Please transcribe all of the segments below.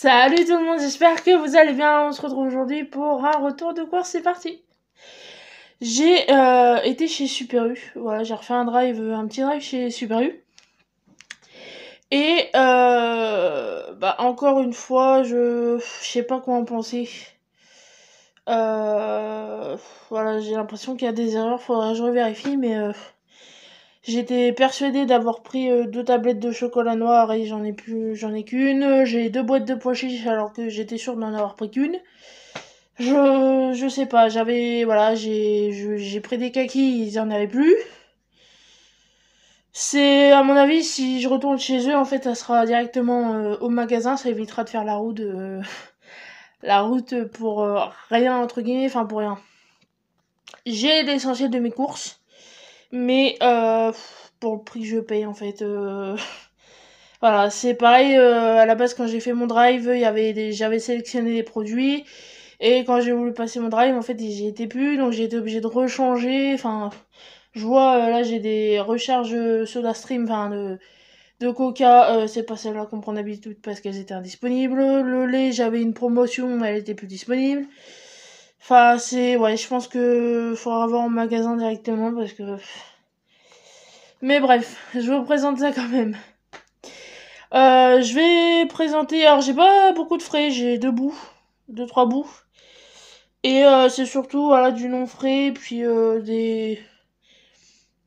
Salut tout le monde, j'espère que vous allez bien. On se retrouve aujourd'hui pour un retour de course, c'est parti. J'ai été chez Super U, voilà, j'ai refait un petit drive chez Super U. Et encore une fois, je sais pas quoi en penser. Voilà, j'ai l'impression qu'il y a des erreurs, faudrait que je revérifie, mais j'étais persuadée d'avoir pris 2 tablettes de chocolat noir et j'en ai qu'une. J'ai 2 boîtes de pois chiches alors que j'étais sûre d'en avoir pris qu'une. Je sais pas, j'ai pris des kakis, ils en avaient plus. C'est, à mon avis, si je retourne chez eux, en fait, ça sera directement au magasin, ça évitera de faire la route pour rien, entre guillemets, enfin pour rien. J'ai l'essentiel de mes courses, mais pour le prix que je paye, en fait, voilà, c'est pareil, à la base, quand j'ai fait mon drive, j'avais sélectionné des produits, et quand j'ai voulu passer mon drive, en fait, j'y étais plus, donc j'ai été obligée de rechanger, enfin, je vois, là, j'ai des recharges SodaStream, enfin, de Coca, c'est pas celle-là qu'on prend d'habitude parce qu'elles étaient indisponibles. Le lait, j'avais une promotion, elle était plus disponible. Enfin, ouais, je pense que faudra voir en magasin directement parce que... Mais bref, je vous présente ça quand même. Je vais présenter, alors j'ai pas beaucoup de frais, j'ai 2, 3 bouts. Et c'est surtout, voilà, du non frais, puis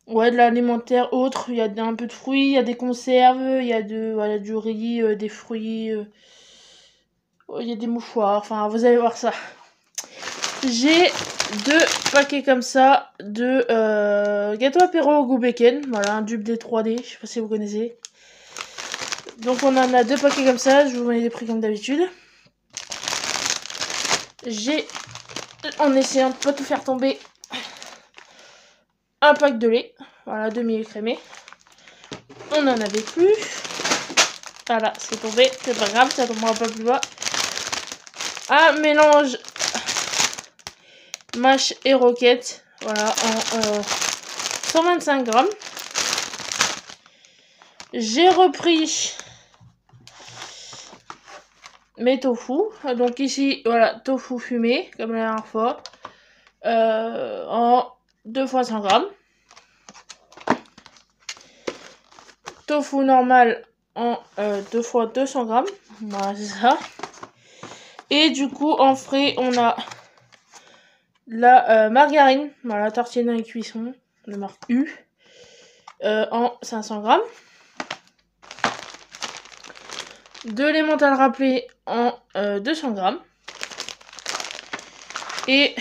ouais, de l'alimentaire autre, il y a un peu de fruits, il y a des conserves, il y a voilà, du riz, des fruits, il y a des mouchoirs, enfin, vous allez voir ça. J'ai 2 paquets comme ça de gâteau apéro au goût bacon, voilà, un dupe des 3D, je sais pas si vous connaissez. Donc on en a 2 paquets comme ça, je vous mets les prix comme d'habitude. J'ai, en essayant de pas tout faire tomber, un pack de lait, voilà, demi-écrémé. On n'en avait plus. Voilà, c'est tombé, c'est pas grave, ça tombera pas plus bas. Un mélange mâche et roquette, voilà, en 125 grammes. J'ai repris mes tofu, donc ici, voilà, tofu fumé, comme la dernière fois, en 2 fois 100 grammes. Tofu normal en 2 fois 200 grammes, voilà, c'est ça. Et du coup, en frais, on a la margarine, voilà, tartine à cuisson, de marque U, en 500 grammes. De l'emmental râpé en 200 grammes. Et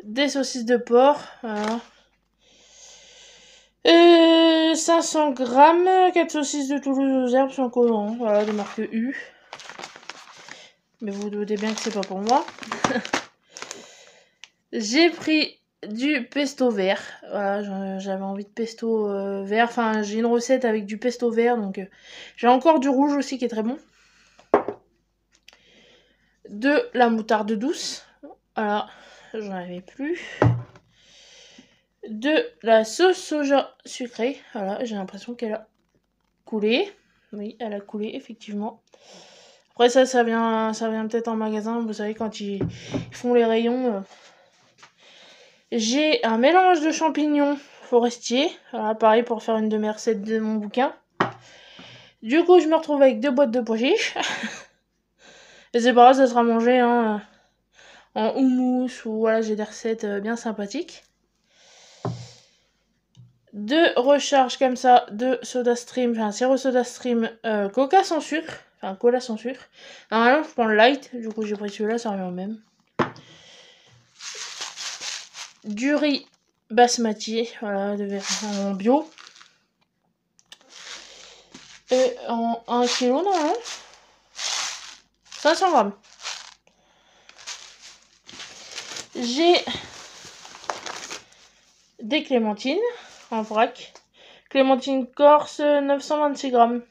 des saucisses de porc, voilà. 500 grammes, 4 saucisses de Toulouse aux herbes sans colorant, voilà, de marque U. Mais vous doutez bien que c'est pas pour moi. J'ai pris du pesto vert, voilà, j'avais envie de pesto vert, enfin j'ai une recette avec du pesto vert, donc j'ai encore du rouge aussi qui est très bon. De la moutarde douce, voilà, j'en avais plus. De la sauce soja sucrée, voilà, j'ai l'impression qu'elle a coulé. Oui, elle a coulé, effectivement. Après ça vient peut-être en magasin, vous savez, quand ils font les rayons. J'ai un mélange de champignons forestiers, voilà, pareil pour faire une de mes recettes de mon bouquin. Du coup, je me retrouve avec 2 boîtes de pois chiches. Et c'est pas grave, ça sera mangé hein, en houmous ou voilà, j'ai des recettes bien sympathiques. 2 recharges comme ça de SodaStream, enfin sirop SodaStream Coca sans sucre, enfin cola sans sucre. Normalement, je prends le light, du coup j'ai pris celui-là, ça revient au même. Du riz basmati, voilà, de version en bio. Et en 1 kg normalement. 500 grammes. J'ai des clémentines en vrac. Clémentine corse, 926 grammes.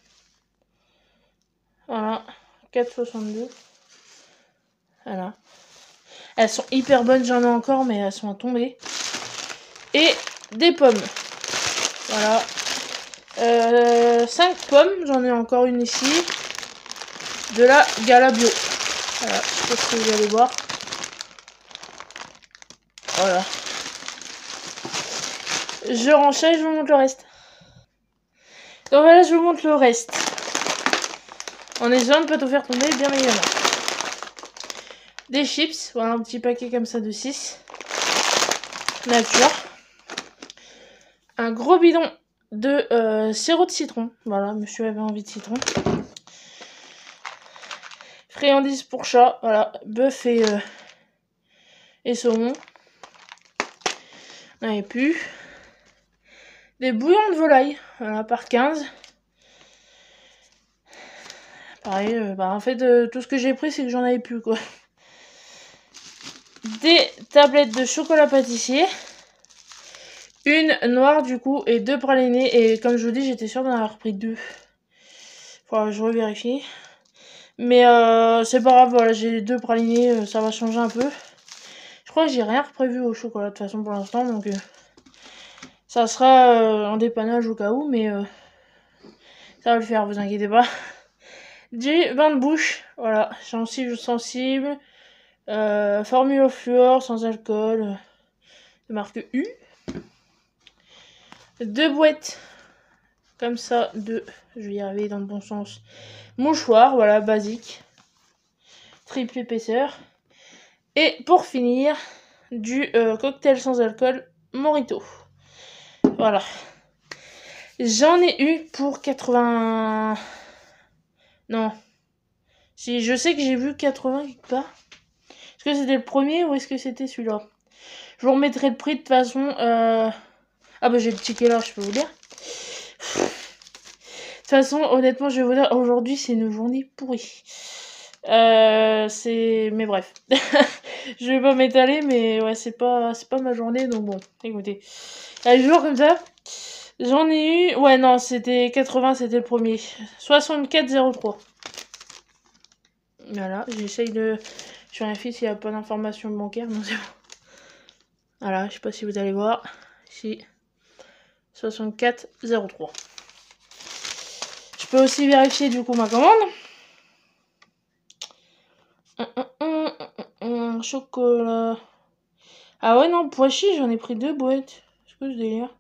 Voilà, 4,62. Voilà. Elles sont hyper bonnes, j'en ai encore, mais elles sont à tomber. Et des pommes. Voilà. 5 pommes, j'en ai encore une ici. de la Gala Bio. Voilà, je sais pas si vous allez voir. Voilà. Je renchaîne, je vous montre le reste. Donc voilà, je vous montre le reste. En essayant de ne pas tout faire tomber, bien évidemment. Des chips, voilà un petit paquet comme ça de 6. Nature. Un gros bidon de sirop de citron. Voilà, monsieur avait envie de citron. Friandises pour chat, voilà, bœuf et saumon. On n'avait plus. Des bouillons de volaille, voilà, par 15. Pareil, en fait, tout ce que j'ai pris, c'est que j'en avais plus, quoi. Des tablettes de chocolat pâtissier. Une noire, du coup, et 2 pralinés. Et comme je vous dis, j'étais sûre d'en avoir pris 2. Faudra que je revérifie. Mais c'est pas grave, voilà, j'ai 2 pralinés, ça va changer un peu. Je crois que j'ai rien prévu au chocolat, de toute façon, pour l'instant, donc... ça sera en dépannage au cas où, mais ça va le faire, vous inquiétez pas. Du bain de bouche, voilà, sensible, formule au fluor, sans alcool, de marque U. 2 boîtes, comme ça, je vais y arriver dans le bon sens, mouchoir, voilà, basique, triple épaisseur. Et pour finir, du cocktail sans alcool Morito. Voilà. J'en ai eu pour 80... Non. Si, je sais que j'ai vu 80 quelque part. Est-ce que c'était le premier ou est-ce que c'était celui-là? Je vous remettrai le prix de toute façon. Ah bah j'ai le ticket là, je peux vous dire. De toute façon, honnêtement, je vais vous dire, aujourd'hui c'est une journée pourrie. Mais bref. Je vais pas m'étaler, mais ouais, c'est pas ma journée, donc bon, écoutez. Un jour comme ça, j'en ai eu... Ouais, non, c'était 80, c'était le premier. 64,03. Voilà, j'essaye de... Je vérifie s'il n'y a pas d'information bancaire, non c'est bon. Voilà, je sais pas si vous allez voir. Ici, 64,03. Je peux aussi vérifier du coup ma commande. Chocolat. Ah ouais, non, pois chiches, j'en ai pris 2 boîtes. C'est quoi ce délire?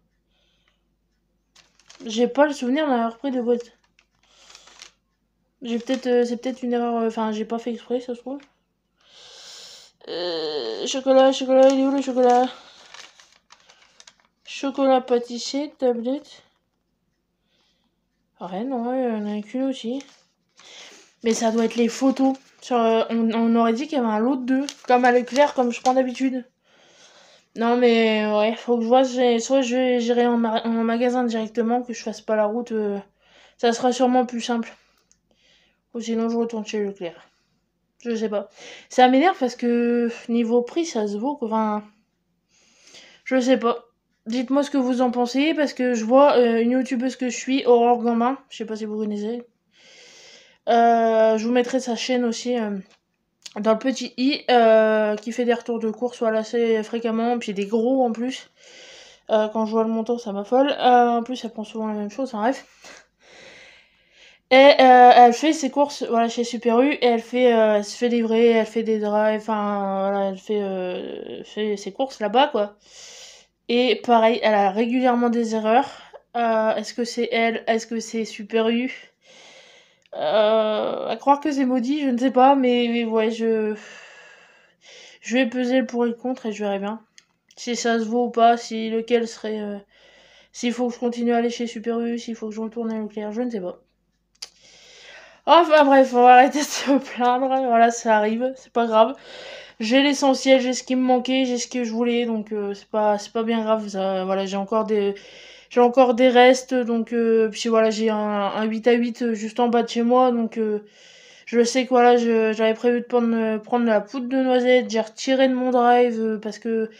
J'ai pas le souvenir d'en avoir pris 2 boîtes. C'est peut-être une erreur. Enfin, j'ai pas fait exprès, ça se trouve. Chocolat, il est où le chocolat? Chocolat pâtissier, tablette. Ouais, non, il y en a qu'une aussi. Mais ça doit être les photos. On aurait dit qu'il y avait un lot de 2. Comme à Leclerc, comme je prends d'habitude. Non, mais ouais, faut que je vois. Soit j'irai en magasin directement, que je fasse pas la route. Ça sera sûrement plus simple. Ou sinon, je retourne chez Leclerc. Je sais pas. Ça m'énerve parce que niveau prix, ça se vaut. Enfin, je sais pas. Dites-moi ce que vous en pensez, parce que je vois une youtubeuse que je suis, Aurore Gambin. Je sais pas si vous connaissez. Je vous mettrai sa chaîne aussi dans le petit i, qui fait des retours de course voilà, assez fréquemment, puis des gros en plus. Quand je vois le montant, ça m'affole. En plus, elle prend souvent la même chose, hein, bref. Et elle fait ses courses voilà, chez Super U, et elle se fait livrer, elle fait des drives, enfin voilà, elle fait ses courses là-bas, quoi. Et pareil, elle a régulièrement des erreurs. Est-ce que c'est elle? Est-ce que c'est Super U? À croire que c'est maudit, je ne sais pas, mais ouais, je vais peser le pour et le contre et je verrai bien. Si ça se vaut ou pas, si lequel serait... s'il faut que je continue à aller chez Super U, s'il faut que je retourne à Leclerc, je ne sais pas. Enfin bref, on va arrêter de se plaindre, voilà, ça arrive, c'est pas grave. J'ai l'essentiel, j'ai ce qui me manquait, j'ai ce que je voulais, donc c'est pas bien grave, ça, voilà, j'ai encore des restes, donc puis voilà, j'ai un 8 à 8 juste en bas de chez moi, donc je sais que voilà, j'avais prévu de prendre la poudre de noisette, j'ai retiré de mon drive parce que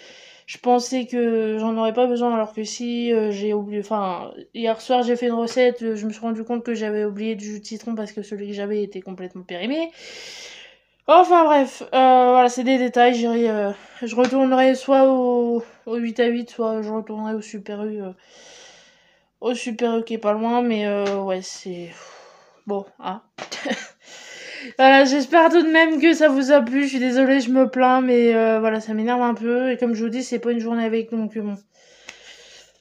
je pensais que j'en aurais pas besoin, alors que si j'ai oublié, enfin hier soir j'ai fait une recette, je me suis rendu compte que j'avais oublié du jus de citron parce que celui que j'avais était complètement périmé. Enfin bref, voilà, c'est des détails, je retournerai soit au 8 à 8, soit je retournerai au Super U qui est pas loin, mais ouais, c'est... Bon, hein. Voilà, j'espère tout de même que ça vous a plu. Je suis désolée, je me plains, mais voilà, ça m'énerve un peu. Et comme je vous dis, c'est pas une journée avec, donc bon.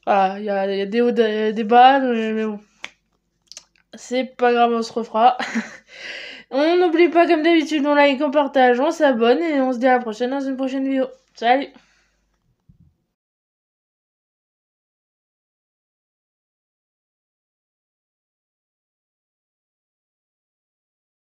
Voilà, il y a des hauts, des bas, mais bon. C'est pas grave, on se refera. On n'oublie pas, comme d'habitude, on like, on partage, on s'abonne et on se dit à la prochaine dans une prochaine vidéo. Salut!